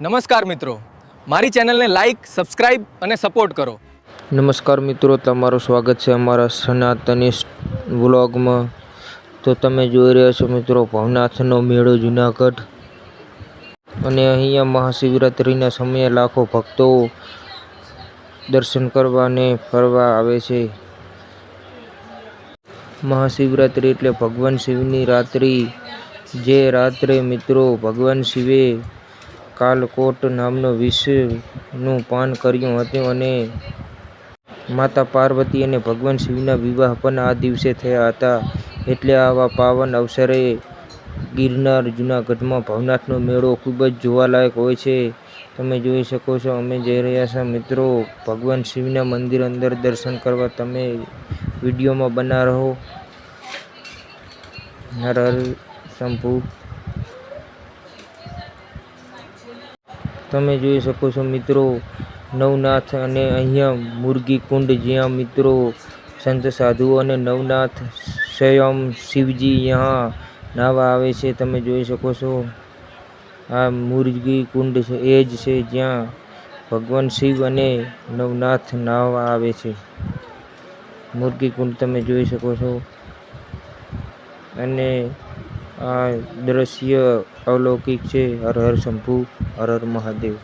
નમસ્કાર મિત્રો, મારી ચેનલને લાઈક, સબસ્ક્રાઇબ અને સપોર્ટ કરો. નમસ્કાર મિત્રો, તમારું સ્વાગત છે અમારા સનાતની વ્લોગમાં. તો તમે જોઈ રહ્યા છો મિત્રો ભવનાથનો મેળો જુનાગઢ, અને અહીંયા મહાશિવરાત્રિના સમયે લાખો ભક્તો દર્શન કરવા અને ફરવા આવે છે. મહાશિવરાત્રિ એટલે ભગવાન શિવની રાત્રિ, જે રાત્રે મિત્રો ભગવાન શિવે કાલકોટ નામનો વિષનું પાન કર્યું હતું અને માતા પાર્વતી અને ભગવાન શિવના વિવાહ પણ આ દિવસે થયા હતા. એટલે આવા પાવન અવસરે ગિરનાર જુનાગઢમાં ભવનાથનો મેળો ખૂબ જ જોવાલાયક હોય છે. તમે જોઈ શકો છો અમે જઈ રહ્યા છીએ મિત્રો ભગવાન શિવના મંદિર અંદર દર્શન કરવા. તમે વિડીયોમાં બના રહો. હર હર શંભુ. તમે જોઈ શકો છો મિત્રો નવનાથ અને અહીંયા મુરગી કુંડ, જ્યાં મિત્રો સંત સાધુઓ અને નવનાથ સ્વયં શિવજી यहाँ નાવા આવે છે. તમે જોઈ શકો છો આ મુરગી કુંડ છે, એ જ છે જ્યાં ભગવાન શિવ અને નવનાથ નાવા આવે છે. મુરગી કુંડ તમે જોઈ શકો છો, અને આ દ્રશ્ય અલૌકિક છે. હર હર શંભુ, હર હર મહાદેવ.